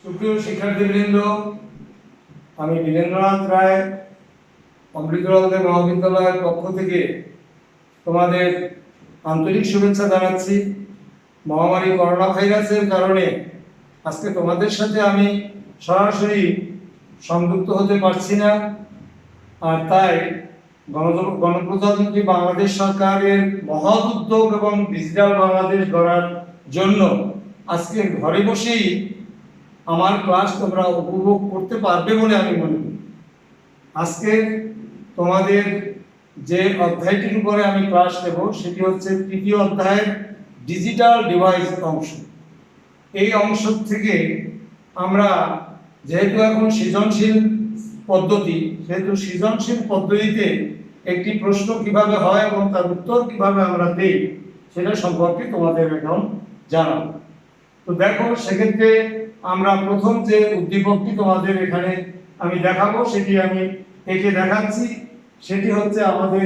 সুপ্রিয় শিক্ষার্থীবৃন্দ, আমি বীরেন্দ্রনাথ রায় অমৃতলাল মহাবিদ্যালয়ের পক্ষ থেকে তোমাদের আন্তরিক শুভেচ্ছা জানাচ্ছি। মহামারী করোনা ভাইরাসের কারণে আজকে তোমাদের সাথে আমি সরাসরি সংযুক্ত হতে পারছি না, আর তাই গণপ্রজাতন্ত্রী বাংলাদেশ সরকারের মহৎ উদ্যোগ এবং ডিজিটাল বাংলাদেশ গড়ার জন্য আজকে ঘরে বসেই আমার ক্লাস তোমরা উপভোগ করতে পারবে বলে আমি মনে করি। আজকে তোমাদের যে অধ্যায়টির উপরে আমি ক্লাস নেব সেটি হচ্ছে তৃতীয় অধ্যায়ের ডিজিটাল ডিভাইস অংশ। এই অংশ থেকে আমরা যেহেতু এখন সৃজনশীল পদ্ধতি, সেহেতু সৃজনশীল পদ্ধতিতে একটি প্রশ্ন কিভাবে হয় এবং তার উত্তর কিভাবে আমরা দেই সেটা সম্পর্কে তোমাদের এখন জানাবো। তো দেখো, সেক্ষেত্রে আমরা প্রথম যে উদ্দীপকটি তোমাদের এখানে আমি দেখাবো সেটি আমি এঁকে দেখাচ্ছি। সেটি হচ্ছে আমাদের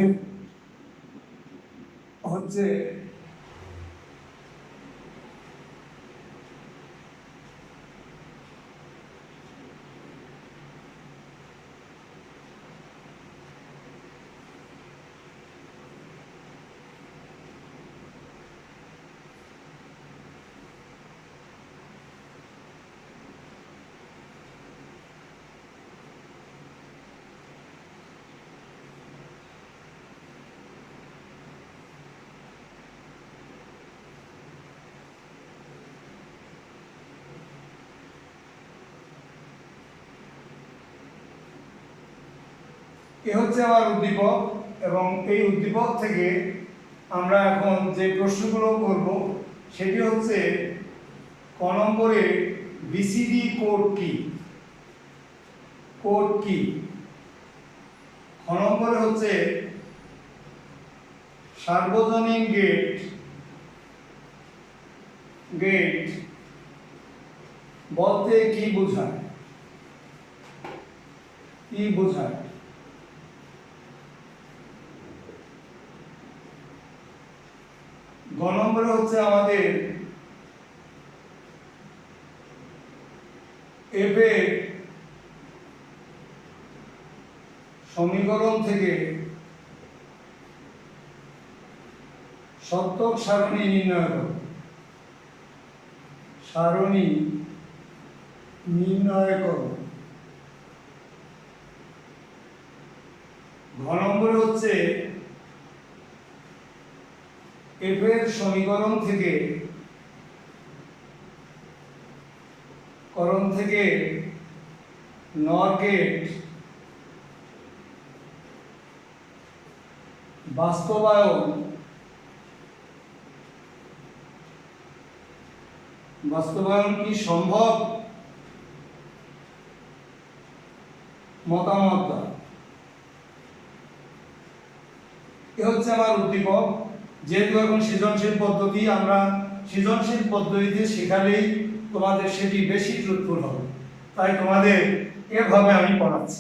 এ হচ্ছে আমার উদ্দীপক, এবং এই উদ্দীপক থেকে আমরা এখন যে প্রশ্নগুলো করব সেটি হচ্ছে ক নম্বরে বিসিডি কোড কি। খ নম্বরে হচ্ছে সার্বজনীন গেট বলতে কি বোঝায়। গ নম্বরে হচ্ছে আমাদের এফ এর সমীকরণ থেকে সত্যক সারণী নির্ণয় করো। ঘ নম্বরে হচ্ছে এফ এর সমীকরণ থেকে নর গেট বাস্তবায়ন কি সম্ভব মতামত। এ হচ্ছে আমার উদ্দীপক। যেহেতু এখন সৃজনশীল পদ্ধতি, আমরা সৃজনশীল পদ্ধতিতে শেখালেই তোমাদের সেটি বেশি ফ্রুটফুল হবে, তাই তোমাদের এভাবে আমি পড়াচ্ছি।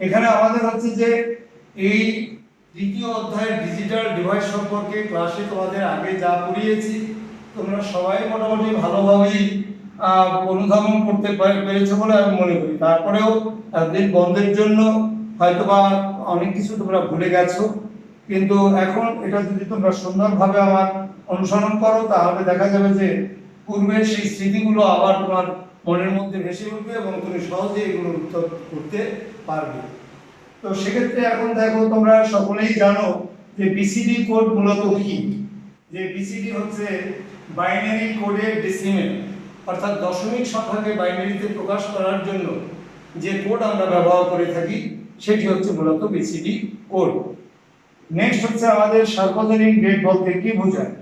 এখানে আমাদের হচ্ছে যে এই তৃতীয় অধ্যায়ের ডিজিটাল ডিভাইস সম্পর্কে ক্লাসে তোমাদের আগে যা পড়িয়েছি তোমরা সবাই মোটামুটি ভালোভাবেই অনুধাবন করতে পেরেছো বলে আমি মনে করি। তারপরেও একদিন বন্ধের জন্য হয়তোবা অনেক কিছু তোমরা ভুলে গেছো, কিন্তু এখন এটা যদি তোমরা সুন্দরভাবে আমার অনুসরণ করো তাহলে দেখা যাবে যে পূর্বের সেই স্মৃতিগুলো আবার তোমার মনের মধ্যে ভেসে উঠবে এবং তুমি সহজে এগুলো উত্তর করতে পারবে। তো সেক্ষেত্রে এখন দেখো, তোমরা সকলেই জানো যে বিসিডি কোড মূলত কি। যে বিসিডি হচ্ছে বাইনারি কোডের ডেসিমেল, অর্থাৎ দশমিক সংখ্যাকে বাইনারিতে প্রকাশ করার জন্য যে কোড আমরা ব্যবহার করে থাকি সেটি হচ্ছে মূলত বিসিডি কোড। নেক্সট হচ্ছে আমাদের সার্বজনীন গেট বলতে কি বোঝায়।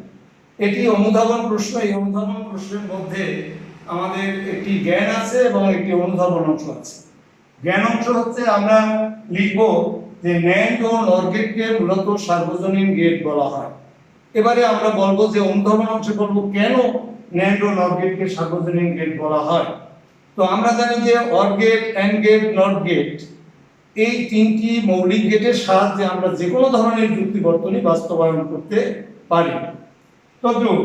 এটি অনুধাবন প্রশ্ন। এই অনুধাবন প্রশ্নের মধ্যে আমাদের একটি জ্ঞান আছে এবং একটি অনুধাবন অংশ আছে। জ্ঞান অংশ হচ্ছে আমরা লিখব যে ন্যান্ড ও নর গেটকে মূলত সার্বজনীন গেট বলা হয়। এবারে আমরা বলবো যে অনুধাবন অংশে বলবো কেন ন্যান্ড ও নর গেটকে সার্বজনীন গেট বলা হয়। তো আমরা জানি যে or gate, and gate, not gate এই তিনটি মৌলিক গেটের সাহায্যে আমরা যে কোনো ধরনের যুক্তি বর্তনী বাস্তবায়ন করতে পারি। তদ্রূপ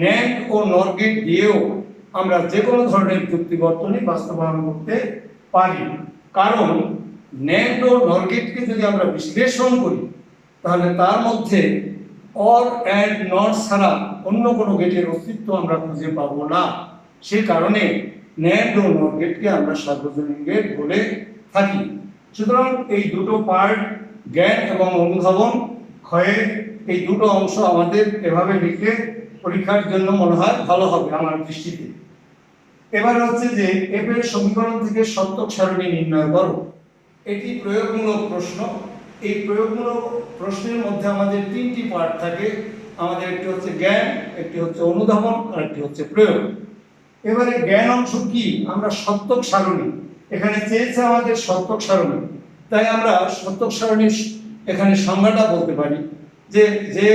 ন্যান্ড ও নর গেট দিয়েও আমরা যে কোনো ধরনের যুক্তি বর্তনী বাস্তবায়ন করতে পারি। কারণ ন্যান্ড ও নর গেটকে যদি আমরা বিশ্লেষণ করি তাহলে তার মধ্যে অর অ্যান্ড নট ছাড়া অন্য কোনো গেটের অস্তিত্ব আমরা খুঁজে পাবো না। সে কারণে ন্যান্ড ও নর গেটকে আমরা সার্বজনীন গেট বলে থাকি। সুতরাং এই দুটো পার্ট, জ্ঞান এবং অনুধাবন ক্ষয়ের এই দুটো অংশ আমাদের এভাবে লিখে পরীক্ষার জন্য মনে হয় ভালো হবে আমার দৃষ্টিতে। এবার হচ্ছে যে এফ এর সমীকরণ থেকে সত্যক সারণী নির্ণয় করো। এটি প্রয়োগমূলক প্রশ্ন। এই প্রয়োগমূলক প্রশ্নের মধ্যে আমাদের তিনটি পার্ট থাকে। আমাদের একটি হচ্ছে জ্ঞান, একটি হচ্ছে অনুধাবন, আর একটি হচ্ছে প্রয়োগ। এবারে জ্ঞান অংশ কি? আমরা সত্যক সারণী, এখানে চেয়েছে আমাদের সত্যক সারণী, তাই আমরা সত্যক সারণীর এখানে সংজ্ঞাটা বলতে পারি যে যে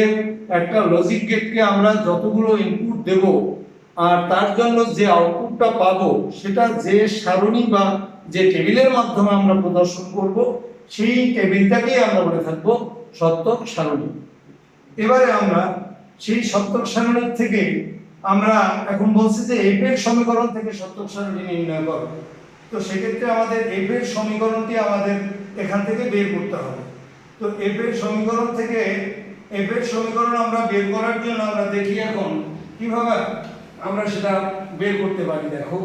একটা লজিক গেটকে আমরা যতগুলো ইনপুট দেব আর তার জন্য যে আউটপুটটা পাবো সেটা যে সারণী বা যে টেবিলের মাধ্যমে আমরা প্রদর্শন করব সেই টেবিলটাকেই আমরা বলে থাকবো সত্যক সারণী। এবারে আমরা সেই সত্যক সারণীর থেকে আমরা এখন বলছি যে এফ এর সমীকরণ থেকে সত্যক সারণী নির্ণয় করো। তো সেক্ষেত্রে আমাদের এফ এর সমীকরণটি আমাদের এখান থেকে বের করতে হবে। তো এফ এর সমীকরণ থেকে এফ এর সমীকরণ আমরা বের করার জন্য আমরা দেখি এখন কিভাবে আমরা সেটা বের করতে পারি। দেখো,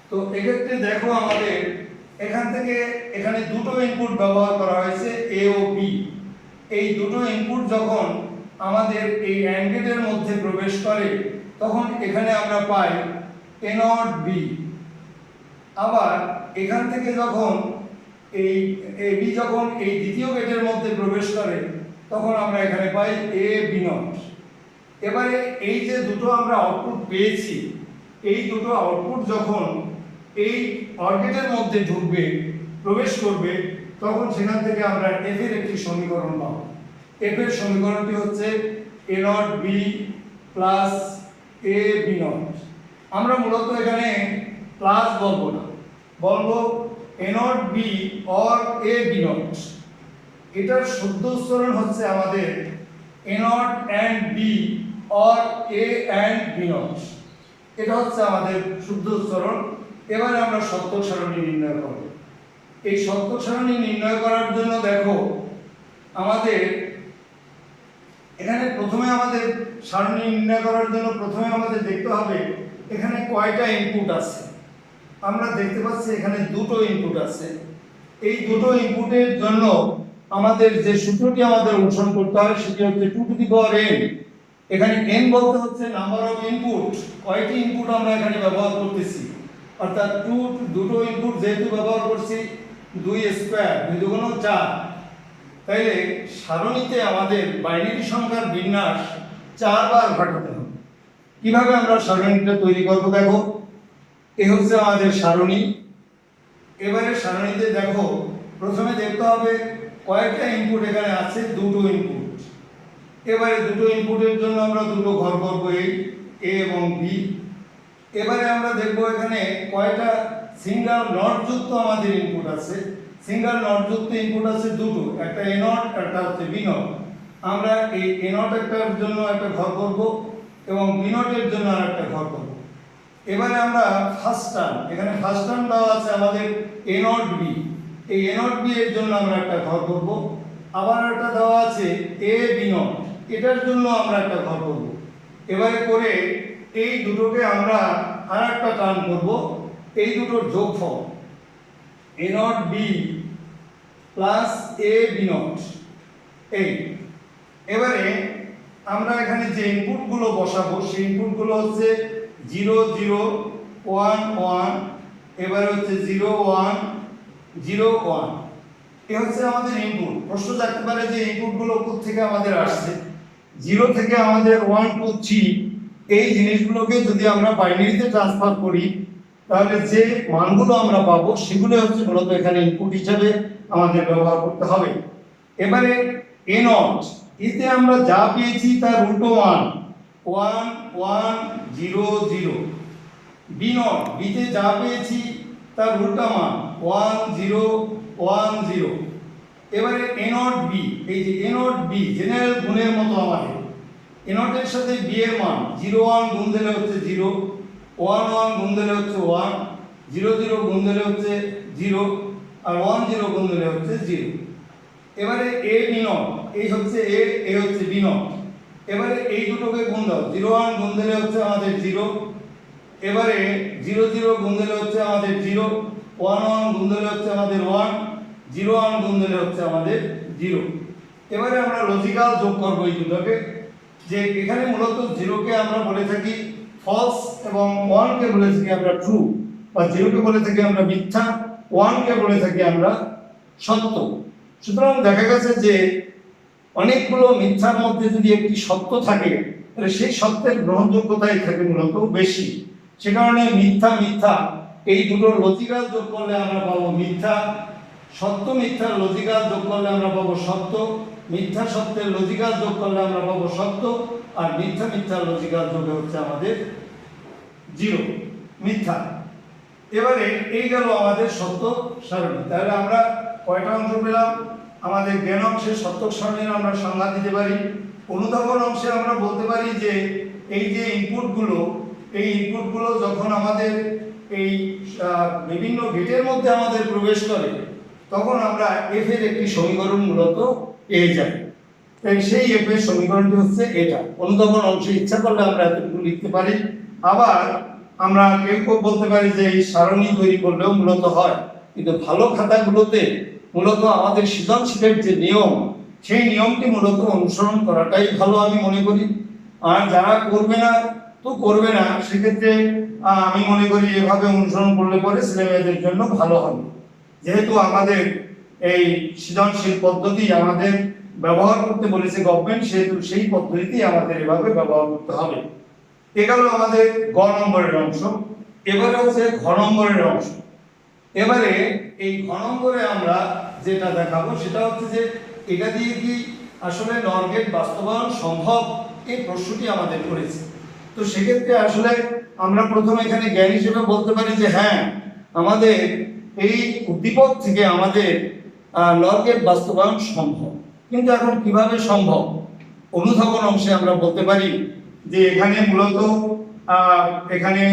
তো এক্ষেত্রে দেখো আমাদের এখান থেকে এখানে দুটো ইনপুট ব্যবহার করা হয়েছে এ ও বি। এই দুটো ইনপুট যখন আমাদের এই অ্যান্ড গেটের মধ্যে প্রবেশ করে তখন এখানে আমরা পাই এ নট বি। আবার এখান থেকে যখন এই এ বি যখন এই দ্বিতীয় গেটের মধ্যে প্রবেশ করে তখন আমরা এখানে পাই এ বি নট। এবারে এই যে দুটো আমরা আউটপুট পেয়েছি, এই দুটো আউটপুট যখন এই অর গেটের মধ্যে ঢুকবে, প্রবেশ করবে, তখন সেখান থেকে আমরা এফ এর একটি সমীকরণ পাবো। এফ এর সমীকরণটি হচ্ছে A not B plus A B not. আমরা মূলত এখানে প্লাস বলবো না, বলবো A not B or A B not. এটার শুদ্ধ উচ্চারণ হচ্ছে আমাদের A not and B or A and B not. এটা হচ্ছে আমাদের শুদ্ধ উচ্চারণ। এবারে আমরা সত্যক সারণী নির্ণয় করব। এই সত্যক সারণী নির্ণয় করার জন্য দেখো আমাদের এখানে প্রথমে আমাদের সারণী নির্ণয় করার জন্য প্রথমে আমাদের দেখতে হবে এখানে কয়টা ইনপুট আছে। আমরা দেখতে পাচ্ছি এখানে দুটো ইনপুট আছে। এই দুটো ইনপুটের জন্য আমাদের যে সূত্রটি আমাদের অনুসরণ করতে হবে সেটি হচ্ছে 2 টু দি পাওয়ার n। এখানে n বলতে হচ্ছে নাম্বার অফ ইনপুট, কয়টি ইনপুট আমরা এখানে ব্যবহার করতেছি, অর্থাৎ দুটো ইনপুট যেহেতু ব্যবহার করছি 2 স্কয়ার 2 দুগুণ 4। তাইলে সারণীতে আমাদের বাইনারি সংখ্যার বিন্যাস 4 বার ঘটাতে হবে। কিভাবে আমরা সারণীটা তৈরি করব? দেখো, এই হচ্ছে আমাদের সারণী। এবারে সারণীতে দেখো প্রথমে দেখতে হবে কয়টা ইনপুট এখানে আছে, দুটো ইনপুট। এবারে দুটো ইনপুটের জন্য আমরা দুটো ঘর করব, এই এ এবং বি। এবারে আমরা দেখব এখানে কয়টা সিঙ্গেল নট যুক্ত আমাদের ইনপুট আছে। সিঙ্গেল নট যুক্ত ইনপুট আছে দুটো, একটা এ নট একটা হচ্ছে বি নট। আমরা এই এ নট একটার জন্য একটা ঘর করব এবং বি নটের জন্য আরেকটা ঘর করব। এবারে আমরা ফার্স্ট টার্ম, এখানে ফার্স্ট টার্ম দেওয়া আছে আমাদের এ নট বি। এই এ নট বি এর জন্য আমরা একটা ঘর করব। আবার একটা দেওয়া আছে এ বি নট, এটার জন্য আমরা একটা ঘর করব। এবারে করে এই দুটোকে আমরা আরেকটা টার্ম করব, এই দুটোর যোগফল A not B plus A B not. এই এবারে আমরা এখানে যে ইনপুটগুলো বসাবো সেই ইনপুটগুলো হচ্ছে 0 0 1 1, এবারে হচ্ছে 0 1 0 1। এ হচ্ছে আমাদের ইনপুট। প্রশ্ন থাকতে পারে যে ইনপুটগুলো কোথা থেকে আমাদের আসছে। 0 থেকে আমাদের 1 2 3 এই জিনিসগুলোকে যদি আমরা বাইনারিতে ট্রান্সফার করি তাহলে যে মানগুলো আমরা পাবো সেগুলো হচ্ছে মূলত এখানে ইনপুট হিসেবে আমাদের ব্যবহার করতে হবে। এবারে এ নট, এতে আমরা যা পেয়েছি তার উল্টো মান 1 1 0 0। বি নট, বিতে যা পেয়েছি তার উল্টা মান 1 0 1 0। এবারে এ নট বি, এই যে এ নট বি জেনারেল গুণের মতো আমাদের এ নটের সাথে বি এর মান 0 1 গুণ দিলে হচ্ছে 0, ওয়ান ওয়ান গুণ দিলে হচ্ছে ওয়ান, জিরো জিরো গুণ দিলে হচ্ছে জিরো, আর ওয়ান জিরো গুণ দিলে হচ্ছে জিরো। এবারে এ বি নট, এই হচ্ছে এ হচ্ছে বি নট। এবারে এই দুটোকে গুণ দাও, জিরো ওয়ান গুণ দিলে হচ্ছে আমাদের জিরো, এবারে জিরো জিরো গুণ দিলে হচ্ছে আমাদের জিরো, ওয়ান ওয়ান গুণ দিলে হচ্ছে আমাদের ওয়ান, জিরো ওয়ান গুণ দিলে হচ্ছে আমাদের জিরো। এবারে আমরা লজিক্যাল যোগ করবো এই দুটোকে, যে এখানে মূলত জিরোকে আমরা বলে থাকি ফলস এবং ওয়ানকে বলে থাকি আমরা ট্রু, বা জিরোকে বলে থাকি আমরা মিথ্যা, ওয়ানকে বলে থাকি আমরা সত্য। সুতরাং দেখা গেছে যে অনেকগুলো মিথ্যার মধ্যে যদি একটি সত্য থাকে তাহলে সেই সত্যের গ্রহণযোগ্যতাই থাকে মূলত বেশি। সে কারণে মিথ্যা মিথ্যা এই দুটোর লজিক্যাল যোগ করলে আমরা পাবো মিথ্যা, সত্য মিথ্যার লজিক্যাল যোগ করলে আমরা পাবো সত্য, মিথ্যা সত্যের লজিক্যাল যোগ করলে আমরা পাবো সত্য, আর মিথ্যা মিথ্যার লজিক্যাল যোগে হচ্ছে আমাদের জিরো, মিথ্যা। এবারে এই গেল আমাদের সত্য সারণী। তাহলে আমরা কয়টা অংশ পেলাম? আমাদের জ্ঞান অংশে সত্যক সারণীর আমরা সংজ্ঞা দিতে পারি। অনুধাবন অংশে আমরা বলতে পারি যে এই যে ইনপুটগুলো, এই ইনপুটগুলো যখন আমাদের এই বিভিন্ন গেটের মধ্যে আমাদের প্রবেশ করে তখন আমরা এফ এর একটি সমীকরণ মূলত পেয়ে যাই। তাই সেই এফ এর সমীকরণটি হচ্ছে এটা। অনুধাবন অংশে ইচ্ছা করলে আমরা এতটুকু লিখতে পারি। আবার আমরা কেউ কেউ বলতে পারি যে এই সারণী তৈরি করলেও মূলত হয়, কিন্তু ভালো খাতাগুলোতে মূলত আমাদের সৃজনশীলের যে নিয়ম, সেই নিয়মটি মূলত অনুসরণ করাটাই ভালো আমি মনে করি। আর যারা করবে না তো করবে না, সেক্ষেত্রে আমি মনে করি এভাবে অনুসরণ করলে পরে ছেলেমেয়েদের জন্য ভালো হবে। যেহেতু আমাদের এই সৃজনশীল পদ্ধতি আমাদের ব্যবহার করতে বলেছে গভর্নমেন্ট, সেহেতু সেই পদ্ধতিতেই আমাদের এভাবে ব্যবহার করতে হবে। এ গেল আমাদের গ নম্বরের অংশ। এবারে হচ্ছে ঘ নম্বরের অংশ। এবারে এই ঘ নম্বরে আমরা যেটা দেখাবো সেটা হচ্ছে যে এটা দিয়ে কি আসলে নর গেট বাস্তবায়ন সম্ভব, এই প্রশ্নটি আমাদের করেছে। তো সেক্ষেত্রে আসলে আমরা প্রথমে এখানে জ্ঞান হিসেবে বলতে পারি যে হ্যাঁ, আমাদের এই উদ্দীপক থেকে আমাদের নর গেট বাস্তবায়ন সম্ভব। কিন্তু এখন কিভাবে সম্ভব? অনুধাবন অংশে আমরা বলতে পারি যে এখানে মূলত এখানে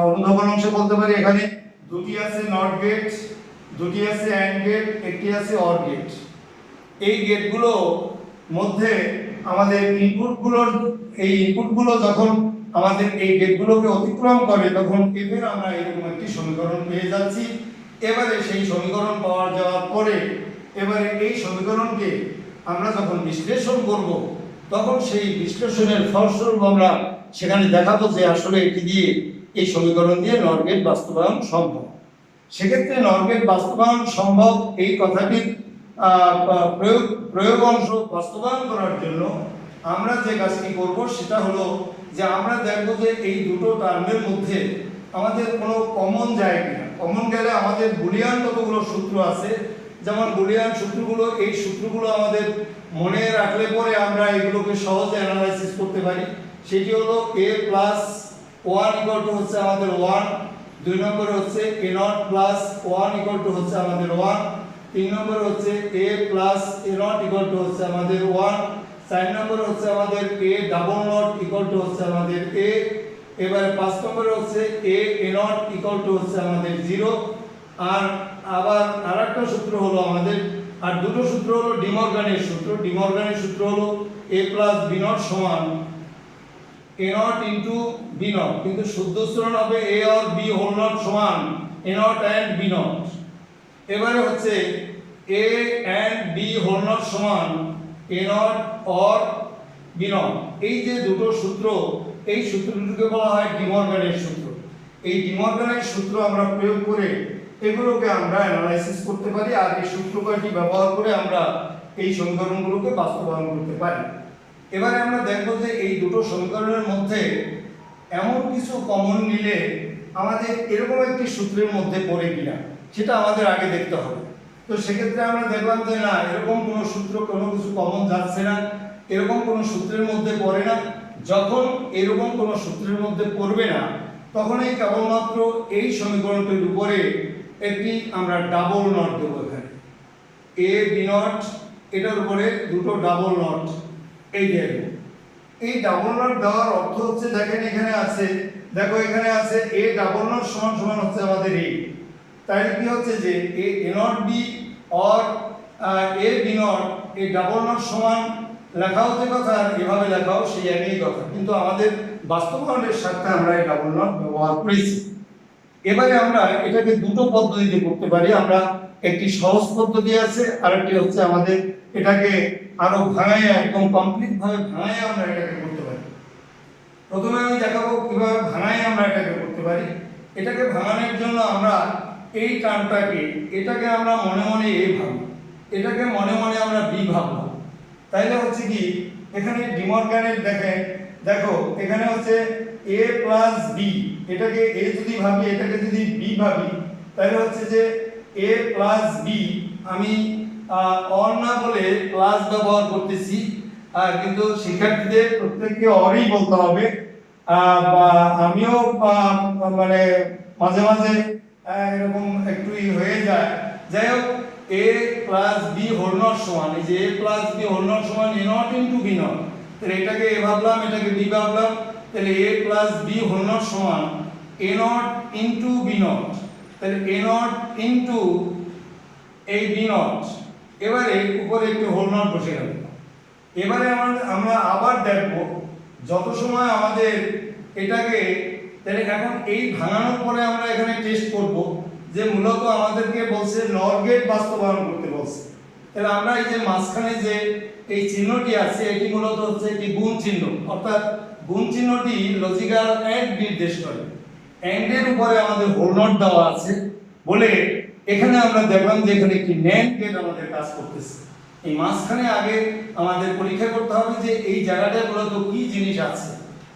অনুধাবন অংশে বলতে পারি এখানে দুটি আছে নট গেট, দুটি আছে অ্যান্ড গেট, একটি আছে অর গেট। এই গেটগুলো মধ্যে আমাদের ইনপুটগুলো যখন আমাদের এই গেটগুলোকে অতিক্রম করে তখন এদের আমরা এরকম একটি সমীকরণ পেয়ে যাচ্ছি। এবারে সেই সমীকরণ পাওয়া যাওয়ার পরে এবারে এই সমীকরণকে আমরা যখন বিশ্লেষণ করব তখন সেই বিশ্লেষণের ফলস্বরূপ আমরা সেখানে দেখাবো যে আসলে এটি দিয়ে এই সমীকরণ দিয়ে নর গেট বাস্তবায়ন সম্ভব। সেক্ষেত্রে নর গেট বাস্তবায়ন সম্ভব এই কথাটির প্রয়োগ অংশ বাস্তবায়ন করার জন্য আমরা যে কাজটি করব সেটা হলো যে আমরা দেখব যে এই দুটো টার্মের মধ্যে আমাদের কোনো কমন যায় কিনা। কমন গেলে আমাদের বুলিয়ান কতগুলো সূত্র আছে, যেমন বুলিয়ান সূত্রগুলো, এই সূত্রগুলো আমাদের মনে রাখলে পরে আমরা এগুলোকে সহজে অ্যানালাইসিস করতে পারি। সেটি হলো a plus one equal to হচ্ছে আমাদের ওয়ান, দুই নম্বরে হচ্ছে a not plus one equal to হচ্ছে আমাদের ওয়ান, তিন নম্বরে হচ্ছে a plus a not equal to হচ্ছে আমাদের ওয়ান, চার নম্বরে হচ্ছে আমাদের a double not equal to হচ্ছে আমাদের a, এবারে পাঁচ নম্বরে হচ্ছে a নট ইকুয়াল টু হচ্ছে আমাদের জিরো। আর আবার আরেকটা সূত্র হলো আমাদের, আর দুটো সূত্র হলো ডিমর্গানের সূত্র। ডিমর্গানের সূত্র হলো a প্লাস b নট সমান a not into b not, কিন্তু শুদ্ধ উচ্চারণ হবে a or b whole not সমান a not and b not. এবারে হচ্ছে a and b whole not সমান a not or b not. এই যে দুটো সূত্র, এই সূত্র দুটোকে বলা হয় ডিমর্গানের সূত্র। এই ডিমর্গানের সূত্র আমরা প্রয়োগ করে এগুলোকে আমরা অ্যানালাইসিস করতে পারি, আর এই সূত্র কয়টি ব্যবহার করে আমরা এই সমীকরণগুলোকে বাস্তবায়ন করতে পারি। এবারে আমরা দেখব যে এই দুটো সমীকরণের মধ্যে এমন কিছু কমন নিলে আমাদের এরকম একটি সূত্রের মধ্যে পড়ে কিনা সেটা আমাদের আগে দেখতে হবে। তো সেক্ষেত্রে আমরা দেখলাম যে না, এরকম কোনো সূত্র, কোনো কিছু কমন যাচ্ছে না, এরকম কোনো সূত্রের মধ্যে পড়ে না। যখন এরকম কোনো সূত্রের মধ্যে পড়বে না তখনই কেবলমাত্র এই সমীকরণটির উপরে একটি আমরা ডাবল নট দেব। এখানে a b নট, এটার উপরে দুটো ডাবল নট এই দেব। এই ডাবল নট দেওয়ার অর্থ হচ্ছে দেখেন এখানে আছে দেখো এখানে আছে a ডাবল নট সমান সমান হচ্ছে আমাদের a, তাহলে কি হচ্ছে যে a not B or a B not a double not সমান লেখাও যে কথা আর এভাবে লেখাও সেই একই কথা, কিন্তু আমাদের বাস্তবায়নের সাথে আমরা এই ডাবল নট ব্যবহার করেছি। এবারে আমরা এটাকে দুটো পদ্ধতিতে করতে পারি। আমরা একটি সহজ পদ্ধতি আছে আর একটি হচ্ছে আমাদের এটাকে আরো ভাঙায় একদম কমপ্লিট ভাবে ভাঙায় আমরা এটাকে করতে পারি। প্রথমে আমি দেখাবো কিভাবে ভাঙায় আমরা এটাকে করতে পারি। এটাকে ভাঙানোর জন্য আমরা এই টার্মটাকে এটাকে আমরা মনে মনে a ভাবি, এটাকে মনে মনে আমরা b ভাবলাম। তাইলে হচ্ছে কি এখানে ডিমর্গানের দেখো এখানে হচ্ছে a প্লাস b, এটাকে a যদি ভাবি এটাকে যদি b ভাবি তাহলে হচ্ছে যে a প্লাস b, আমি অর না বলে প্লাস ব্যবহার করতেছি, কিন্তু শিক্ষার্থীদের প্রত্যেককে অরই বলতে হবে। বা আমিও মানে মাঝে মাঝে এরকম একটু হয়ে যায়। যাই হোক a plus b whole not সমান, এই যে a plus b whole not সমান a not into b not, তাহলে এটাকে a ভাবলাম এটাকে b ভাবলাম, তাহলে a plus b whole not সমান a not into b not, তাহলে a নট ইনটু এই b নট। এবারে উপরে একটু হোল নট বসে গেল। এবারে আমরা আবার দেখব যত সময় আমাদের এটাকে, তাহলে এখন এই ভাঙানোর পরে আমরা এখানে টেস্ট করব যে মূলত আমাদেরকে বলছে নর গেট বাস্তবায়ন করতে বলছে। তাহলে আমরা এই যে মাঝখানে যে এই চিহ্নটি আছে এটি মূলত হচ্ছে একটি গুণ চিহ্ন, অর্থাৎ গুণ চিহ্নটি লজিক্যাল এন্ড নির্দেশ করে। এন্ড এর উপরে আমাদের হোল নট দেওয়া আছে বলে এখানে আমরা দেখলাম যে এখানে একটি ন্যান্ড গেট আমাদের কাজ করতেছে। এই মাঝখানে আগে আমাদের পরীক্ষা করতে হবে যে এই জায়গাটায় মূলত কি জিনিস আছে।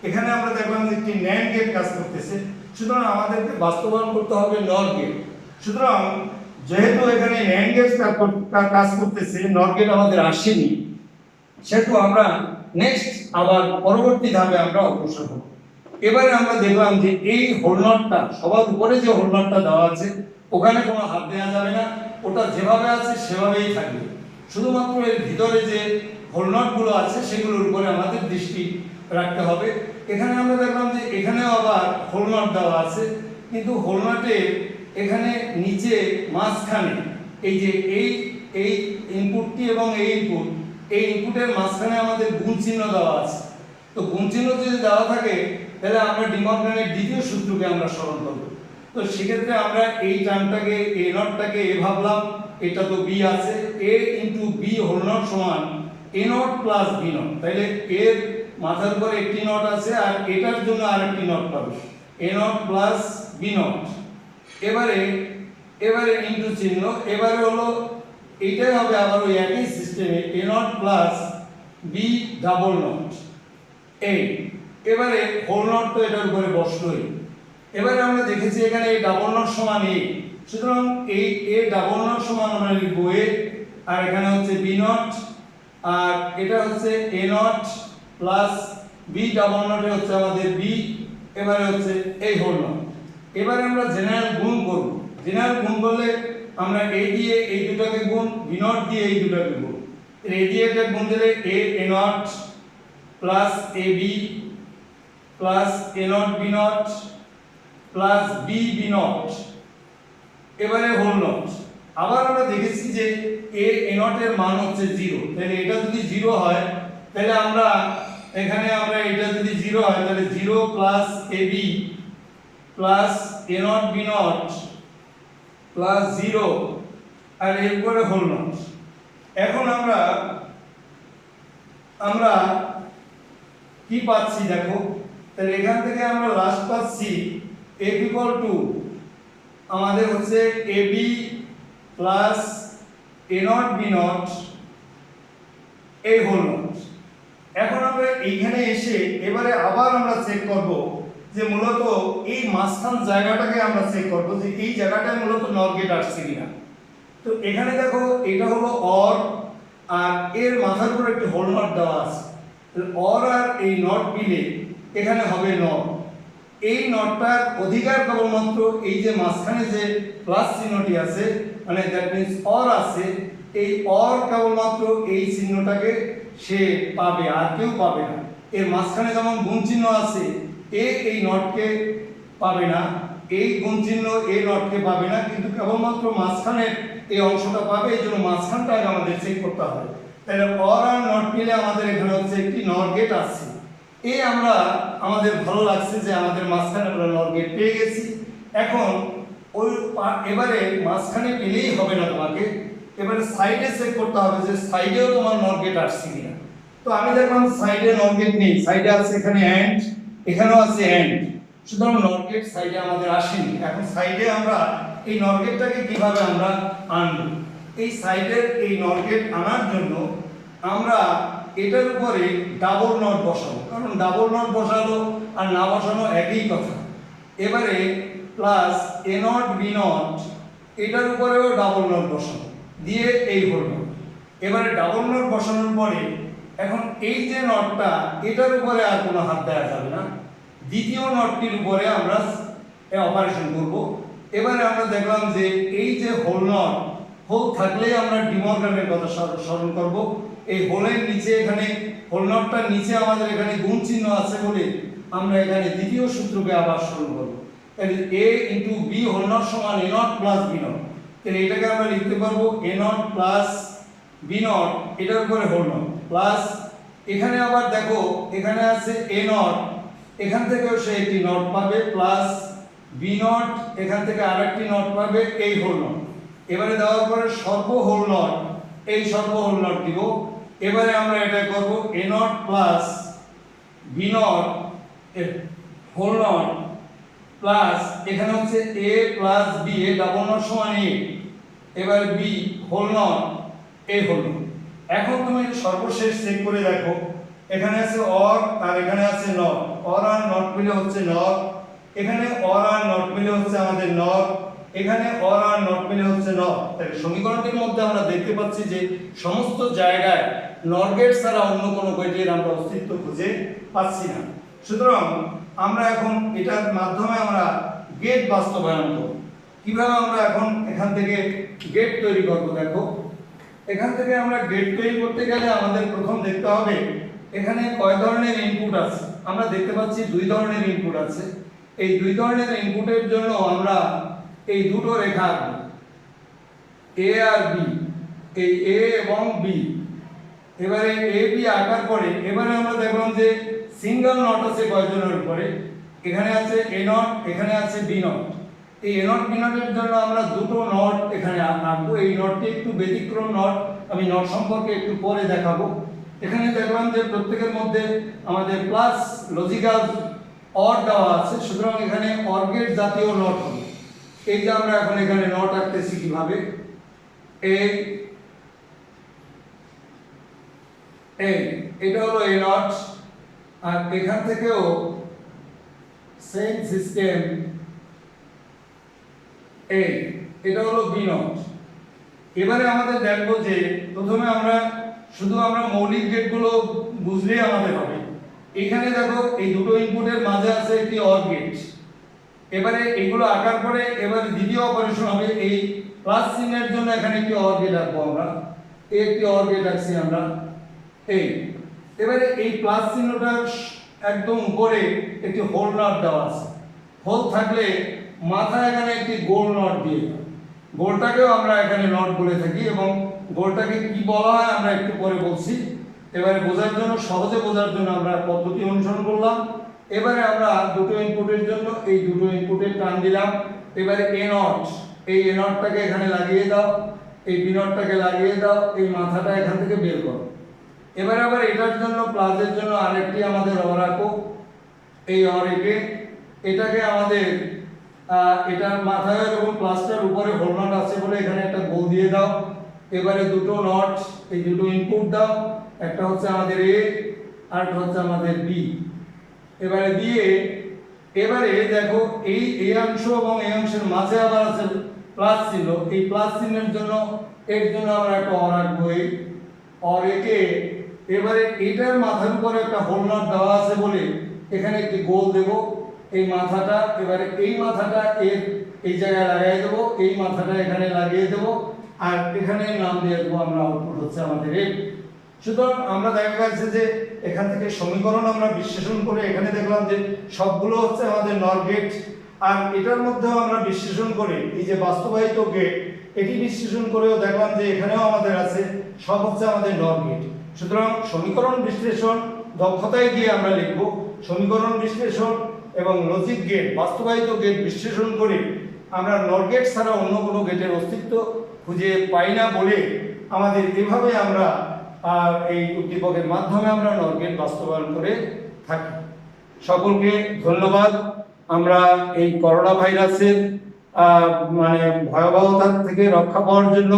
এখানে আমরা দেখলাম যে একটি ন্যান্ড গেট কাজ করতেছে, সুতরাং আমাদেরকে বাস্তবায়ন করতে হবে নর গেট। সুতরাং যেহেতু এখানে ন্যান্ড গেট কাজ করতেছে, নর গেট আমাদের আসেনি, সেহেতু আমরা নেক্সট আবার পরবর্তী ধাপে আমরা অগ্রসর হব। এবারে আমরা দেখলাম যে এই হোল নটটা সবার উপরে যে হোল নটটা দেওয়া আছে ওখানে কোনো হাত দেওয়া যাবে না, ওটা যেভাবে আছে সেভাবেই থাকবে। শুধুমাত্র এর ভিতরে যে হোল নটগুলো আছে সেগুলোর উপরে আমাদের দৃষ্টি রাখতে হবে। এখানে আমরা দেখলাম যে এখানেও আবার হোল নট দেওয়া আছে, কিন্তু হোল নটের এখানে নিচে মাঝখানে এই যে এই ইনপুটটি এবং এই ইনপুটের মাঝখানে আমাদের গুণ চিহ্ন দেওয়া আছে। তো গুণ চিহ্ন যদি দেওয়া থাকে তাহলে আমরা ডিমর্গানের দ্বিতীয় সূত্রকে আমরা স্মরণ করব। তো সেক্ষেত্রে আমরা এই টার্মটাকে a নটটাকে a ভাবলাম, এটা তো b আছে, a into b whole not সমান a not plus b not, তাহলে এর মাথার উপর একটি নট আছে আর এটার জন্য আরেকটি নট পাবে a not plus b not. এবারে ইনটু চিহ্ন, এবারে হলো এইটাই হবে আবার ওই একই সিস্টেমে a not plus b double not এই। এবারে হোল নট তো এটার উপরে বসলোই। এবারে আমরা দেখেছি এখানে a ডাবল নট সমান a, সুতরাং এই a ডাবল নট সমান আমরা লিখব a, আর এখানে হচ্ছে b নট, আর এটা হচ্ছে a not plus b double নটে হচ্ছে আমাদের b। এবারে হচ্ছে এই হোল নট। এবারে আমরা জেনারেল গুণ করব। জেনারেল গুণ করলে আমরা a দিয়ে এই দুটোকে গুণ, b নট দিয়ে এই দুটোকে গুণ। a দিয়ে এটা গুণ দিলে a not plus ab plus a not b not plus b not. এবারে হোল নট। আবার আমরা দেখেছি যে a নট এর মান হচ্ছে 0, তাহলে এটা যদি 0 হয় তাহলে আমরা এখানে এটা যদি 0 হয় তাহলে 0 plus ab plus a not b not plus 0 আর এরপরে হোল নট। এখন আমরা কি পাচ্ছি দেখো, তাহলে এখান থেকে আমরা লাস্ট পাচ্ছি a ইকুয়াল টু আমাদের হচ্ছে ab plus a not b not এই হোল নট। এখন আমরা এইখানে এসে এবারে আবার আমরা চেক করব যে মূলত এই মাঝখান জায়গাটাকে আমরা চেক করব যে এই জায়গাটায় মূলত নর গেট আসছে কিনা। তো এখানে দেখো এটা হলো অর, আর এর মাথার উপর একটি হোল নট দেওয়া আছে। অর আর এই নট মিলে এখানে হবে নট। এই নটটার অধিকার কেবলমাত্র এই যে মাঝখানে যে প্লাস চিহ্নটি আছে, মানে দ্যাট মিন্স অর আছে, এই অর কেবলমাত্র এই চিহ্নটাকে সে পাবে, আর কেউ পাবে না। এর মাঝখানে যেমন গুণ চিহ্ন আছে এই নটকে পাবে না, এই গুণ চিহ্ন এই নটকে পাবে না, কিন্তু কেবলমাত্র মাঝখানের এই অংশটা পাবে। এই জন্য মাঝখানটা আগে আমাদের চেক করতে হবে। তাহলে অর আর নট মিলে আমাদের এখানে হচ্ছে একটি নর গেট আসছে। এই আমরা আমাদের ভালো লাগছে যে আমাদের মাঝখানে আমরা নর গেট পেয়ে গেছি। এখন ওই এবারে মাঝখানে পেলেই হবে না তোমাকে, এবারে সাইডে চেক করতে হবে যে সাইডেও তোমার নর গেট আসছে কিনা। তো আমি দেখলাম সাইডে নর গেট নেই, সাইডে আছে এখানে অ্যান্ড, এখানেও আছে অ্যান্ড, সুতরাং নর গেট সাইডে আমাদের আসেনি। এখন সাইডে আমরা এই নর গেটটাকে কিভাবে আমরা আনবো? এই সাইডের এই নর গেট আনার জন্য আমরা এটার উপরে ডাবল নট বসাবো, কারণ ডাবল নট বসানো আর না বসানো একই কথা। এবারে plus A not B not, এটার উপরেও ডাবল নট বসাবো, দিয়ে এই হলো। এবারে ডাবল নট বসানোর পরে এখন এই যে নটটা, এটার উপরে আর কোনো হাত দেওয়া যাবে না, দ্বিতীয় নটটির উপরে আমরা অপারেশন করব। এবারে আমরা দেখলাম যে এই যে হোল নট, হোল থাকলেই আমরা ডিমর্গানের কথা স্মরণ করব। এই হোলের নিচে এখানে হোল নটটার নিচে আমাদের এখানে গুণ চিহ্ন আছে বলে আমরা এখানে দ্বিতীয় সূত্রকে আবার স্মরণ করব। তাহলে a into b whole not সমান a not plus b not. তাহলে এটাকে আমরা লিখতে পারবো a not plus b not, এটার উপরে হোল নট প্লাস এখানে আবার দেখো এখানে আছে a নট, এখান থেকেও সে একটি নট পাবে, প্লাস b নট, এখান থেকে আরেকটি নট পাবে, এই হোল নট। এবারে দেওয়ার পরে সর্ব হোল নট, এই সর্ব হোল নট দিব। এবারে আমরা এটা করব a not plus b not whole not plus এখানে হচ্ছে a plus b, a double not সমান a, এবারে b whole not, a whole not. এখন তুমি সর্বশেষ চেক করে দেখো, এখানে আছে অর আর এখানে আছে নট, অর আর নট মিলে হচ্ছে নট, এখানে অর আর নট মিলে হচ্ছে আমাদের নট, এখানে অর আর নট মিলে হচ্ছে নট। তাহলে সমীকরণটির মধ্যে আমরা দেখতে পাচ্ছি যে সমস্ত জায়গায় নট গেট ছাড়া অন্য কোনো গেটের আমরা অস্তিত্ব খুঁজে পাচ্ছি না। সুতরাং আমরা এখন এটার মাধ্যমে আমরা গেট বাস্তবায়ন করব। কিভাবে আমরা এখন এখান থেকে গেট তৈরি করব? দেখো এখান থেকে আমরা গেট তৈরি করতে গেলে আমাদের প্রথম দেখতে হবে এখানে কয় ধরনের ইনপুট আছে। আমরা দেখতে পাচ্ছি দুই ধরনের ইনপুট আছে। এই দুই ধরনের ইনপুটের জন্য আমরা এই দুটো রেখা আঁকব, এ আর বি, এই এ এবং বি। এবারে এ বি আঁকার পরে এবারে আমরা দেখলাম যে সিঙ্গেল নট আছে কয়জনের উপরে, এখানে আছে এ নট, এখানে আছে বি নট। এই এ নট বি নটের জন্য আমরা দুটো নট এখানে আঁকবো। এই নটটি একটু ব্যতিক্রম নট, আমি নট সম্পর্কে একটু পরে দেখাবো। এখানে দেখলাম যে প্রত্যেকের মধ্যে আমাদের প্লাস লজিক্যাল অর দেওয়া আছে, সুতরাং এখানে অর গেট জাতীয় নট হবে। এই যে আমরা এখন এখানে নট আঁকতেছি কিভাবে, এটা হলো এ নট, আর এখান থেকেও সেম সিস্টেম এটা হলো বি নট। এবারে আমাদের দেখবো যে প্রথমে আমরা শুধু আমরা মৌলিক গেটগুলো বুঝলেই আমাদের হবে। এখানে দেখো এই দুটো ইনপুটের মাঝে আছে একটি অর গেট। এবারে এগুলো আঁকার পরে এবারে দ্বিতীয় অপারেশন হবে, এই প্লাস চিহ্নের জন্য এখানে একটি অর গেট আঁকবো আমরা, একটি অর গেট আঁকছি আমরা। এবারে এই প্লাস চিহ্নটার একদম উপরে একটি হোল নট দেওয়া আছে, হোল থাকলে মাথায় এখানে একটি গোল নট দিয়ে, গোলটাকেও আমরা এখানে নট বলে থাকি, এবং গোলটাকে কি বলা হয় আমরা একটু পরে বলছি। এবারে বোঝার জন্য, সহজে বোঝার জন্য আমরা পদ্ধতি অনুসরণ করলাম। এবারে আমরা দুটো ইনপুটের জন্য এই দুটো ইনপুটের টান দিলাম। এবারে এ নট, এই এ নটটাকে এখানে লাগিয়ে দাও, এই বি নটটাকে লাগিয়ে দাও, এই মাথাটা এখান থেকে বের করো। এবারে আবার এটার জন্য প্লাসের জন্য আরেকটি আমাদের অর আঁকো, এই অর এঁকে এটাকে আমাদের এটার মাথায় এবং প্লাসটার উপরে হোল নট আছে বলে এখানে একটা গোল দিয়ে দাও। এবারে দুটো নট, এই দুটো ইনপুট দাও, একটা হচ্ছে আমাদের এ আর একটা হচ্ছে আমাদের বি। এবারে দিয়ে এবারে দেখো এই অংশ এবং এই অংশের মাঝে আবার আছে প্লাস চিহ্ন, এই প্লাস চিহ্নের জন্য এর জন্য আমরা একটা অর আঁকবো, এই অর এঁকে এবারে এটার মাথার উপরে একটা হোল নট দেওয়া আছে বলে এখানে একটি গোল দেব। এই মাথাটা এবারে এই মাথাটা এর এই জায়গায় লাগিয়ে দেবো, এই মাথাটা এখানে লাগিয়ে দেবো, আর এখানে নাম দিয়ে দেবো আমরা, আউটপুট হচ্ছে আমাদের এ। সুতরাং আমরা দেখা যাচ্ছে যে এখান থেকে সমীকরণ আমরা বিশ্লেষণ করে এখানে দেখলাম যে সবগুলো হচ্ছে আমাদের নর গেট, আর এটার মধ্যেও আমরা বিশ্লেষণ করে এই যে বাস্তবায়িত গেট এটি বিশ্লেষণ করেও দেখলাম যে এখানেও আমাদের আছে সব হচ্ছে আমাদের নর গেট। সুতরাং সমীকরণ বিশ্লেষণ দক্ষতায় গিয়ে আমরা লিখব সমীকরণ বিশ্লেষণ এবং লজিক গেট বাস্তবায়িত গেট বিশ্লেষণ করে আমরা নর গেট ছাড়া অন্য কোনো গেটের অস্তিত্ব খুঁজে পাই না বলে আমাদের এভাবে আমরা এই উদ্দীপকের মাধ্যমে আমরা নর গেট বাস্তবায়ন করে থাকি। সকলকে ধন্যবাদ। আমরা এই করোনা ভাইরাসের মানে ভয়াবহতা থেকে রক্ষা পাওয়ার জন্য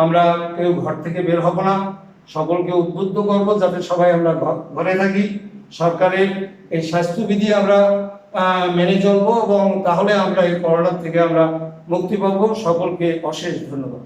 আমরা কেউ ঘর থেকে বের হব না, সকলকে উদ্বুদ্ধ করব যাতে সবাই আমরা ঘরে থাকি, সরকারের এই স্বাস্থ্যবিধি আমরা মেনে চলবো এবং তাহলে আমরা এই করোনা থেকে আমরা মুক্তি পাবো। সকলকে অশেষ ধন্যবাদ।